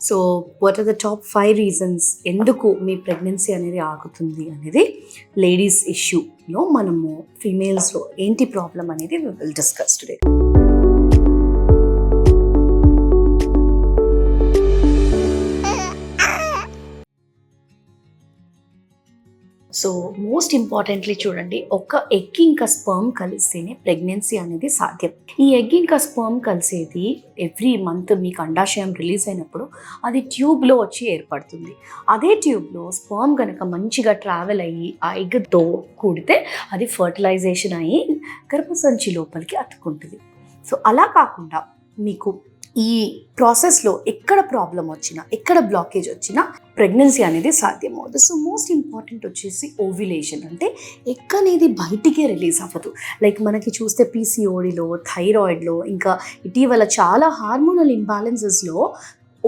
So what are the top 5 reasons ఎందుకు మీ pregnancy అనేది ఆగుతుంది అనేది లేడీస్ ఇష్యూలో మనము ఫీమేల్స్లో ఏంటి ప్రాబ్లం అనేది we will discuss today. So most importantly చూడండి, ఒక ఎగ్ ఇంకా స్పర్మ్ కలిస్తేనే ప్రెగ్నెన్సీ అనేది సాధ్యం. ఈ ఎగ్ ఇంకా స్పర్మ్ కలిసేది ఎవ్రీ మంత్ మీకు అండాశయం రిలీజ్ అయినప్పుడు అది ట్యూబ్లో వచ్చి ఏర్పడుతుంది. అదే ట్యూబ్లో స్పర్మ్ కనుక మంచిగా ట్రావెల్ అయ్యి ఆ ఎగ్తో కూడితే అది ఫర్టిలైజేషన్ అయ్యి గర్భసంచి లోపలికి అతుక్కుంటుంది. సో అలా కాకుండా మీకు ఈ ప్రాసెస్లో ఎక్కడ ప్రాబ్లం వచ్చినా, ఎక్కడ బ్లాకేజ్ వచ్చినా ప్రెగ్నెన్సీ అనేది సాధ్యమవుతుంది. సో మోస్ట్ ఇంపార్టెంట్ వచ్చేసి ఓవ్యులేషన్. అంటే ఎగ్ అనేది బయటికే రిలీజ్ అవ్వదు. లైక్ మనకి చూస్తే పీసీఓడిలో, థైరాయిడ్లో, ఇంకా ఇటీవల చాలా హార్మోనల్ ఇంబ్యాలెన్సెస్లో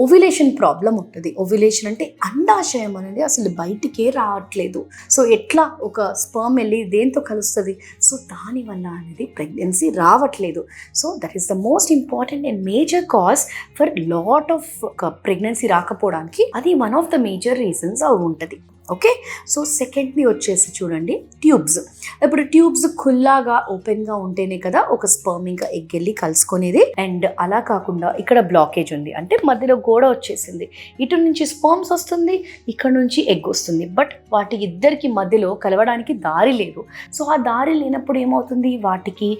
ఓవ్యులేషన్ ప్రాబ్లం ఉంటుంది. ఓవ్యులేషన్ అంటే అండాశయం అనేది అసలు బయటికే రావట్లేదు. సో ఎట్లా ఒక స్పర్మ్ వెళ్ళి దేంతో కలుస్తుంది? సో దానివల్ల అనేది ప్రెగ్నెన్సీ రావట్లేదు. So that is the most important and major cause for lot of pregnancy రాకపోవడానికి అది one of the major reasons అవి ఉంటుంది. ఓకే, సో సెకండ్ని వచ్చేసి చూడండి ట్యూబ్స్. ఇప్పుడు ట్యూబ్స్ ఖుల్లాగా ఓపెన్గా ఉంటేనే కదా ఒక స్పర్మ్ ఇంకా ఎగ్ వెళ్ళి కలుసుకునేది. అండ్ అలా కాకుండా ఇక్కడ బ్లాకేజ్ ఉంది అంటే మధ్యలో గోడ వచ్చేసింది, ఇటు నుంచి స్పర్మ్స్ వస్తుంది, ఇక్కడ నుంచి ఎగ్ వస్తుంది, బట్ వాటి ఇద్దరికి మధ్యలో కలవడానికి దారి లేదు. సో ఆ దారి లేనప్పుడు ఏమవుతుంది, వాటికి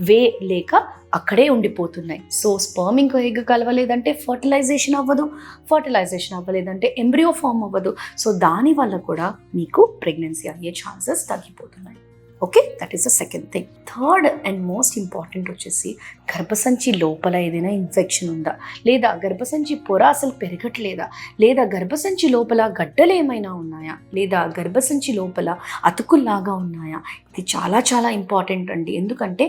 వే లేక అక్కడే ఉండిపోతున్నాయి. సో స్పర్మ్ ఇంకో ఎగ్ కలవలేదంటే ఫర్టిలైజేషన్ అవ్వలేదంటే ఎంబ్రియో ఫామ్ అవ్వదు. సో దానివల్ల కూడా మీకు ప్రెగ్నెన్సీ అయ్యే ఛాన్సెస్ తగ్గిపోతున్నాయి. Okay, that is the second thing. Third and most important వచ్చేసి గర్భసంచి లోపల ఏదైనా ఇన్ఫెక్షన్ ఉందా, లేదా గర్భసంచి పొర అసలు పెరగట్లేదా, లేదా గర్భసంచి లోపల గడ్డలు ఏమైనా ఉన్నాయా, లేదా గర్భసంచి లోపల అతుకుల్లాగా ఉన్నాయా. ఇది చాలా చాలా ఇంపార్టెంట్ అండి. ఎందుకంటే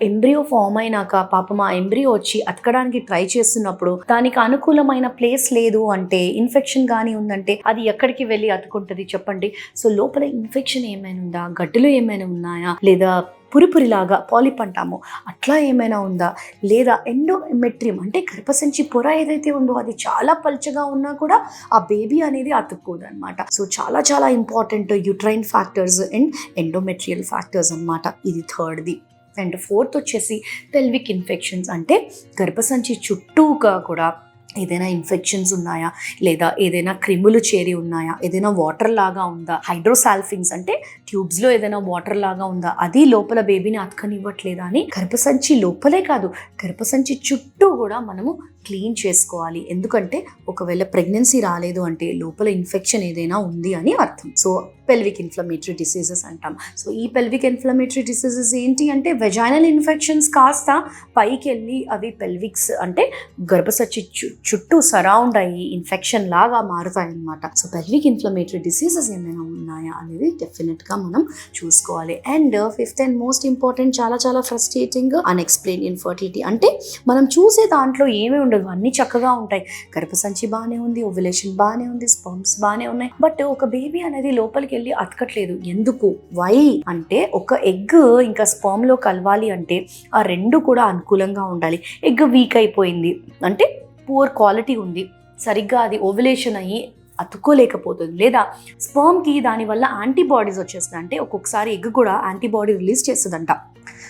ఎంబ్రియో ఫామ్ అయినాక పాపం ఆ ఎంబ్రియో వచ్చి అతకడానికి ట్రై చేస్తున్నప్పుడు దానికి అనుకూలమైన ప్లేస్ లేదు అంటే, ఇన్ఫెక్షన్ కానీ ఉందంటే అది ఎక్కడికి వెళ్ళి అతుకుంటుంది చెప్పండి. సో లోపల ఇన్ఫెక్షన్ ఏమైనా ఉందా, గడ్డలు ఏమైనా ఉన్నాయా, లేదా పురిపురిలాగా పాలిప్ అంటాము అట్లా ఏమైనా ఉందా, లేదా ఎండోమెట్రియం అంటే గర్భసంచి పొర ఏదైతే ఉందో అది చాలా పల్చగా ఉన్నా కూడా ఆ బేబీ అనేది అతుక్కోదు అనమాట. సో చాలా చాలా important uterine factors and endometrial factors అనమాట. ఇది థర్డ్ది. అండ్ ఫోర్త్ వచ్చేసి పెల్విక్ ఇన్ఫెక్షన్స్. అంటే గర్భసంచి చుట్టూగా కూడా ఏదైనా ఇన్ఫెక్షన్స్ ఉన్నాయా, లేదా ఏదైనా క్రిములు చేరి ఉన్నాయా, ఏదైనా వాటర్ లాగా ఉందా, హైడ్రోసాల్ఫింగ్స్ అంటే ట్యూబ్స్లో ఏదైనా వాటర్ లాగా ఉందా, అది లోపల బేబీని అతకనివ్వట్లేదా అని గర్భసంచి లోపలే కాదు గర్భసంచి చుట్టూ కూడా మనము క్లీన్ చేసుకోవాలి. ఎందుకంటే ఒకవేళ ప్రెగ్నెన్సీ రాలేదు అంటే లోపల ఇన్ఫెక్షన్ ఏదైనా ఉంది అని అర్థం. సో పెల్విక్ ఇన్ఫ్లమేటరీ డిసీజెస్ అంటాం. సో ఈ పెల్విక్ ఇన్ఫ్లమేటరీ డిసీజెస్ ఏంటి అంటే వెజైనల్ ఇన్ఫెక్షన్స్ కాస్త పైకి వెళ్ళి అవి పెల్విక్స్ అంటే గర్భసంచి చుట్టూ సరౌండ్ అయ్యి ఇన్ఫెక్షన్ లాగా మారుతాయి అన్నమాట. సో పెల్విక్ ఇన్ఫ్లమేటరీ డిసీజెస్ ఏమైనా ఉన్నాయా అనేది డెఫినెట్గా మనం చూసుకోవాలి. And fifth and most important, చాలా చాలా ఫ్రస్ట్రేటింగ్, అన్ఎక్స్ప్లెయిన్ ఇన్ఫర్టిలిటీ. అంటే మనం చూసే దాంట్లో ఏమీ ఉండదు, అన్నీ చక్కగా ఉంటాయి. గర్భసంచి బాగానే ఉంది, ఓవ్యులేషన్ బాగానే ఉంది, స్పర్మ్స్ బాగానే ఉన్నాయి, బట్ ఒక బేబీ అనేది లోపలికి వెళ్ళి అతకట్లేదు. ఎందుకు? వై అంటే ఒక ఎగ్ ఇంకా స్పర్మ్ లో కలవాలి అంటే ఆ రెండు కూడా అనుకూలంగా ఉండాలి. ఎగ్ వీక్ అయిపోయింది అంటే పూర్ క్వాలిటీ ఉంది, సరిగ్గా అది ఓవ్యులేషన్ అయ్యి అతుక్కోలేకపోతుంది, లేదా స్పర్మ్కి దానివల్ల యాంటీబాడీస్ వచ్చేస్తుంది. అంటే ఒక్కొక్కసారి ఎగ్ కూడా యాంటీబాడీ రిలీజ్ చేస్తుందంట.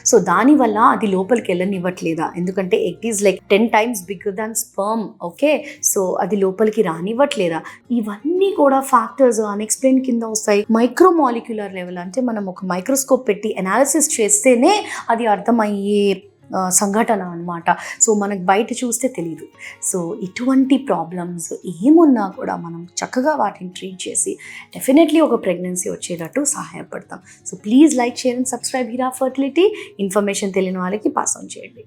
సో దానివల్ల అది లోపలికి వెళ్ళనివ్వట్లేదా, ఎందుకంటే egg is like 10 times bigger than sperm. Okay, so అది లోపలికి రానివ్వట్లేదా. ఇవన్నీ కూడా ఫ్యాక్టర్స్ అన్ఎక్స్ప్లెయిన్ కింద వస్తాయి. మైక్రోమాలిక్యులర్ లెవెల్ అంటే మనం ఒక మైక్రోస్కోప్ పెట్టి అనాలిసిస్ చేస్తేనే అది అర్థమయ్యే సంఘటన అనమాట. సో మనకు బయట చూస్తే తెలియదు. సో ఇటువంటి ప్రాబ్లమ్స్ ఏమున్నా కూడా మనం చక్కగా వాటిని ట్రీట్ చేసి డెఫినెట్లీ ఒక ప్రెగ్నెన్సీ వచ్చేటట్టు సహాయపడతాం. So please like, share and subscribe Hira fertility. Information తెలియని వాళ్ళకి పాస్ ఆన్ చేయండి.